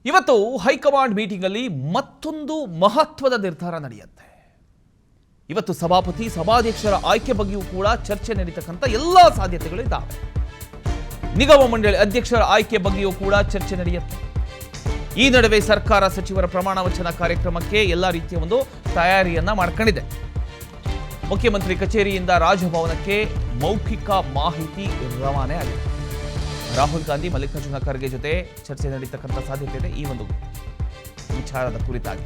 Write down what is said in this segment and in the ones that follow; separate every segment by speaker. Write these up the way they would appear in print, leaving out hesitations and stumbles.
Speaker 1: ಇವತ್ತು high command meeting ಅಲ್ಲಿ ಮತ್ತೊಂದು ಮಹತ್ವದ ನಿರ್ಧಾರ ನಡೆಯುತ್ತೆ. ಇವತ್ತು ಸಭಾಪತಿ ಸಭಾಧ್ಯಕ್ಷರ ಆಯ್ಕೆ ಬಗ್ಗೆಯೂ ಕೂಡ ಚರ್ಚೆ ನಡೀತಕ್ಕಂಥ ಎಲ್ಲ ಸಾಧ್ಯತೆಗಳು ಇದ್ದಾವೆ. ನಿಗಮ ಮಂಡಳಿ ಅಧ್ಯಕ್ಷರ ಆಯ್ಕೆ ಬಗ್ಗೆಯೂ ಕೂಡ ಚರ್ಚೆ ನಡೆಯುತ್ತೆ. ಈ ನಡುವೆ ಸರ್ಕಾರ ಸಚಿವರ ಪ್ರಮಾಣ ವಚನ ಕಾರ್ಯಕ್ರಮಕ್ಕೆ ಎಲ್ಲ ರೀತಿಯ ಒಂದು ತಯಾರಿಯನ್ನ ಮಾಡ್ಕೊಂಡಿದೆ. ಮುಖ್ಯಮಂತ್ರಿ ಕಚೇರಿಯಿಂದ ರಾಜಭವನಕ್ಕೆ ಮೌಖಿಕ ಮಾಹಿತಿ ರವಾನೆ ಆಗಿದೆ. ರಾಹುಲ್ ಗಾಂಧಿ ಮಲ್ಲಿಕಾರ್ಜುನ ಖರ್ಗೆ ಜೊತೆ ಚರ್ಚೆ ನಡೀತಕ್ಕಂಥ ಸಾಧ್ಯತೆ ಇದೆ. ಈ ಒಂದು ವಿಚಾರದ ಕುರಿತಾಗಿ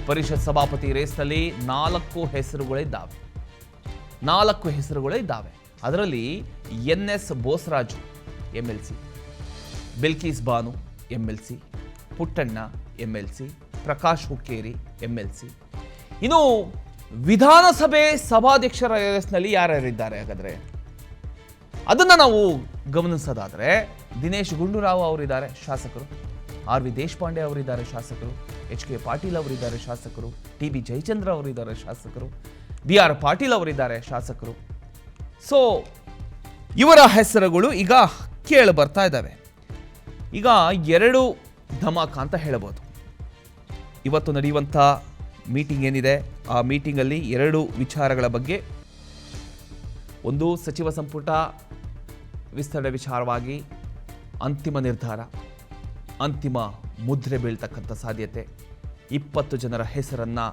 Speaker 1: ಪರಿಷತ್ ಸಭಾಪತಿ ರೇಸ್ನಲ್ಲಿ 4 ಹೆಸರುಗಳಿದ್ದಾವೆ. ಅದರಲ್ಲಿ NS Bosaraju MLC, Bilkis Banu MLC, Puttanna MLC, Prakash Hukkeri MLC. ಇನ್ನು ವಿಧಾನಸಭೆ ಸಭಾಧ್ಯಕ್ಷರ ರೇಸ್ನಲ್ಲಿ ಯಾರ್ಯಾರಿದ್ದಾರೆ ಹಾಗಾದ್ರೆ ಅದನ್ನು ನಾವು ಗಮನಿಸೋದಾದರೆ ದಿನೇಶ್ ಗುಂಡೂರಾವ್ ಅವರಿದ್ದಾರೆ ಶಾಸಕರು, RV ದೇಶಪಾಂಡೆ ಅವರಿದ್ದಾರೆ ಶಾಸಕರು, HK ಪಾಟೀಲ್ ಅವರಿದ್ದಾರೆ ಶಾಸಕರು, TB ಜಯಚಂದ್ರ ಅವರಿದ್ದಾರೆ ಶಾಸಕರು, BR ಪಾಟೀಲ್ ಅವರಿದ್ದಾರೆ ಶಾಸಕರು. ಸೊ ಇವರ ಹೆಸರುಗಳು ಈಗ ಕೇಳಿ ಬರ್ತಾ ಇದ್ದಾವೆ. ಈಗ 2 ಧಮಾಕ ಅಂತ ಹೇಳಬಹುದು. ಇವತ್ತು ನಡೆಯುವಂಥ ಮೀಟಿಂಗ್ ಏನಿದೆ ಆ ಮೀಟಿಂಗಲ್ಲಿ 2 ವಿಚಾರಗಳ ಬಗ್ಗೆ, ಒಂದು ಸಚಿವ ಸಂಪುಟ ವಿಸ್ತರಣೆ ವಿಚಾರವಾಗಿ ಅಂತಿಮ ನಿರ್ಧಾರ, ಅಂತಿಮ ಮುದ್ರೆ ಬೀಳ್ತಕ್ಕಂಥ ಸಾಧ್ಯತೆ, 20 ಜನರ ಹೆಸರನ್ನು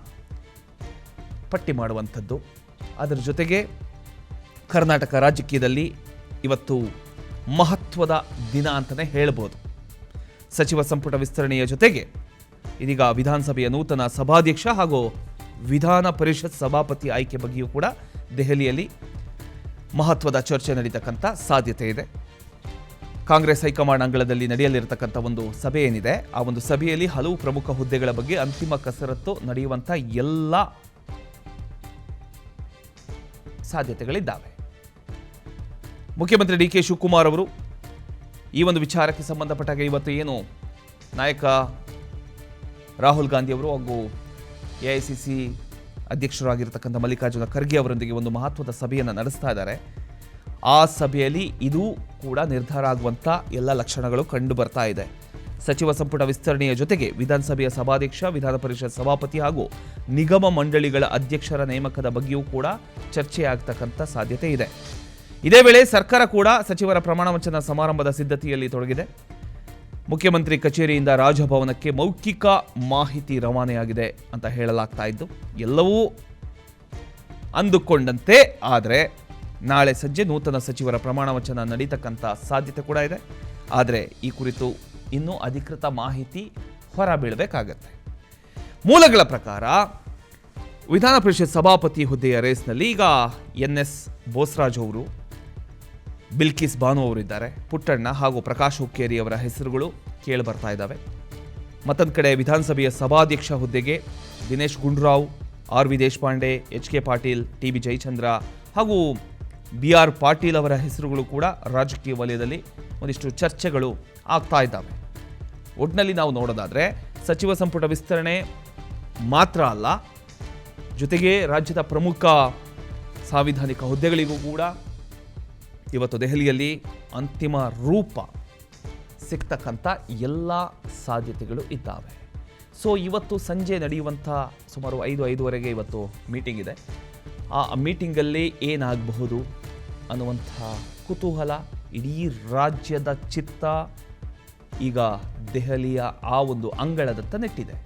Speaker 1: ಪಟ್ಟಿ ಮಾಡುವಂಥದ್ದು. ಅದರ ಜೊತೆಗೆ ಕರ್ನಾಟಕ ರಾಜಕೀಯದಲ್ಲಿ ಇವತ್ತು ಮಹತ್ವದ ದಿನ ಅಂತಲೇ ಹೇಳ್ಬೋದು. ಸಚಿವ ಸಂಪುಟ ವಿಸ್ತರಣೆಯ ಜೊತೆಗೆ ಇದೀಗ ವಿಧಾನಸಭೆಯ ನೂತನ ಸಭಾಧ್ಯಕ್ಷ ಹಾಗೂ ವಿಧಾನ ಪರಿಷತ್ ಸಭಾಪತಿ ಆಯ್ಕೆ ಬಗ್ಗೆಯೂ ಕೂಡ ದೆಹಲಿಯಲ್ಲಿ ಮಹತ್ವದ ಚರ್ಚೆ ನಡೀತಕ್ಕಂಥ ಸಾಧ್ಯತೆ ಇದೆ. ಕಾಂಗ್ರೆಸ್ ಹೈಕಮಾಂಡ್ ಅಂಗಳದಲ್ಲಿ ನಡೆಯಲಿರತಕ್ಕಂಥ ಒಂದು ಸಭೆ ಏನಿದೆ ಆ ಒಂದು ಸಭೆಯಲ್ಲಿ ಹಲವು ಪ್ರಮುಖ ಹುದ್ದೆಗಳ ಬಗ್ಗೆ ಅಂತಿಮ ಕಸರತ್ತು ನಡೆಯುವಂಥ ಎಲ್ಲ ಸಾಧ್ಯತೆಗಳಿದ್ದಾವೆ. ಮುಖ್ಯಮಂತ್ರಿ DK ಶಿವಕುಮಾರ್ ಅವರು ಈ ಒಂದು ವಿಚಾರಕ್ಕೆ ಸಂಬಂಧಪಟ್ಟಾಗ ಇವತ್ತು ಏನು ನಾಯಕ ರಾಹುಲ್ ಗಾಂಧಿ ಅವರು ಹಾಗೂ AICC ಅಧ್ಯಕ್ಷರಾಗಿರ್ತಕ್ಕಂಥ ಮಲ್ಲಿಕಾರ್ಜುನ ಖರ್ಗೆ ಅವರೊಂದಿಗೆ ಒಂದು ಮಹತ್ವದ ಸಭೆಯನ್ನು ನಡೆಸ್ತಾ ಇದ್ದಾರೆ. ಆ ಸಭೆಯಲ್ಲಿ ಇದು ಕೂಡ ನಿರ್ಧಾರ ಆಗುವಂಥ ಎಲ್ಲ ಲಕ್ಷಣಗಳು ಕಂಡು ಬರ್ತಾ ಇದೆ. ಸಚಿವ ಸಂಪುಟ ವಿಸ್ತರಣೆಯ ಜೊತೆಗೆ ವಿಧಾನಸಭೆಯ ಸಭಾಧ್ಯಕ್ಷ, ವಿಧಾನ ಪರಿಷತ್ ಸಭಾಪತಿ ಹಾಗೂ ನಿಗಮ ಮಂಡಳಿಗಳ ಅಧ್ಯಕ್ಷರ ನೇಮಕದ ಬಗ್ಗೆಯೂ ಕೂಡ ಚರ್ಚೆ ಆಗ್ತಕ್ಕಂಥ ಸಾಧ್ಯತೆ ಇದೆ. ಇದೇ ವೇಳೆ ಸರ್ಕಾರ ಕೂಡ ಸಚಿವರ ಪ್ರಮಾಣ ವಚನ ಸಮಾರಂಭದ ಸಿದ್ಧತೆಯಲ್ಲಿ ತೊಡಗಿದೆ. ಮುಖ್ಯಮಂತ್ರಿ ಕಚೇರಿಯಿಂದ ರಾಜಭವನಕ್ಕೆ ಮೌಖಿಕ ಮಾಹಿತಿ ರವಾನೆಯಾಗಿದೆ ಅಂತ ಹೇಳಲಾಗ್ತಾ ಇದ್ದು, ಎಲ್ಲವೂ ಅಂದುಕೊಂಡಂತೆ ಆದರೆ ನಾಳೆ ಸಂಜೆ ನೂತನ ಸಚಿವರ ಪ್ರಮಾಣ ವಚನ ನಡೀತಕ್ಕಂಥ ಸಾಧ್ಯತೆ ಕೂಡ ಇದೆ. ಆದರೆ ಈ ಕುರಿತು ಇನ್ನೂ ಅಧಿಕೃತ ಮಾಹಿತಿ ಹೊರಬೀಳಬೇಕಾಗತ್ತೆ. ಮೂಲಗಳ ಪ್ರಕಾರ ವಿಧಾನ ಪರಿಷತ್ ಸಭಾಪತಿ ಹುದ್ದೆಯ ರೇಸ್ನಲ್ಲಿ ಈಗ NS ಬೋಸರಾಜ್ ಅವರು, ಬಿಲ್ಕಿಸ್ ಬಾನು ಅವರಿದ್ದಾರೆ, ಪುಟ್ಟಣ್ಣ ಹಾಗೂ ಪ್ರಕಾಶ್ ಹುಕ್ಕೇರಿ ಅವರ ಹೆಸರುಗಳು ಕೇಳಿ ಬರ್ತಾ ಇದ್ದಾವೆ. ಮತ್ತೊಂದು ಕಡೆ ವಿಧಾನಸಭೆಯ ಸಭಾಧ್ಯಕ್ಷ ಹುದ್ದೆಗೆ Dinesh Gundu Rao, RV Deshpande, HK Patil, TB Jayachandra ಹಾಗೂ BR ಪಾಟೀಲ್ ಅವರ ಹೆಸರುಗಳು ಕೂಡ ರಾಜಕೀಯ ವಲಯದಲ್ಲಿ ಒಂದಿಷ್ಟು ಚರ್ಚೆಗಳು ಆಗ್ತಾ ಇದ್ದಾವೆ. ಒಟ್ಟಿನಲ್ಲಿ ನಾವು ನೋಡೋದಾದರೆ ಸಚಿವ ಸಂಪುಟ ವಿಸ್ತರಣೆ ಮಾತ್ರ ಅಲ್ಲ, ಜೊತೆಗೆ ರಾಜ್ಯದ ಪ್ರಮುಖ ಸಾಂವಿಧಾನಿಕ ಹುದ್ದೆಗಳಿಗೂ ಕೂಡ ಇವತ್ತು ದೆಹಲಿಯಲ್ಲಿ ಅಂತಿಮ ರೂಪ ಸಿಗ್ತಕ್ಕಂಥ ಎಲ್ಲ ಸಾಧ್ಯತೆಗಳು ಇದ್ದಾವೆ. ಸೊ ಇವತ್ತು ಸಂಜೆ ನಡೆಯುವಂಥ ಸುಮಾರು 5-5:30 ಇವತ್ತು ಮೀಟಿಂಗ್ ಇದೆ. ಆ ಮೀಟಿಂಗಲ್ಲಿ ಏನಾಗಬಹುದು ಅನ್ನುವಂಥ ಕುತೂಹಲ ಇಡೀ ರಾಜ್ಯದ ಚಿತ್ತ ಈಗ ದೆಹಲಿಯ ಆ ಒಂದು ಅಂಗಳದತ್ತ ನೆಟ್ಟಿದೆ.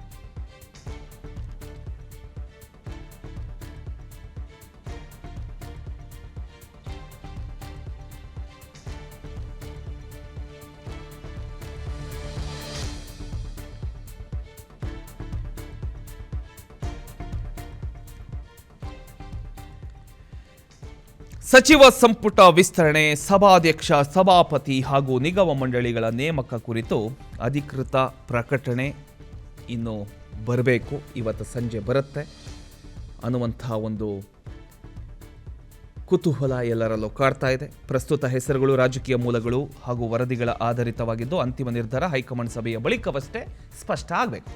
Speaker 1: ಸಚಿವ ಸಂಪುಟ ವಿಸ್ತರಣೆ, ಸಭಾಧ್ಯಕ್ಷ, ಸಭಾಪತಿ ಹಾಗೂ ನಿಗಮ ಮಂಡಳಿಗಳ ನೇಮಕ ಕುರಿತು ಅಧಿಕೃತ ಪ್ರಕಟಣೆ ಇನ್ನು ಬರಬೇಕು, ಇವತ್ತು ಸಂಜೆ ಬರುತ್ತೆ ಅನ್ನುವಂಥ ಒಂದು ಕುತೂಹಲ ಎಲ್ಲರಲ್ಲೂ ಕಾಡ್ತಾ ಇದೆ. ಪ್ರಸ್ತುತ ಹೆಸರುಗಳು ರಾಜಕೀಯ ಮೂಲಗಳು ಹಾಗೂ ವರದಿಗಳ ಆಧಾರಿತವಾಗಿದ್ದು ಅಂತಿಮ ನಿರ್ಧಾರ ಹೈಕಮಾಂಡ್ ಸಭೆಯ ಬಳಿಕವಷ್ಟೇ ಸ್ಪಷ್ಟ ಆಗಬೇಕು.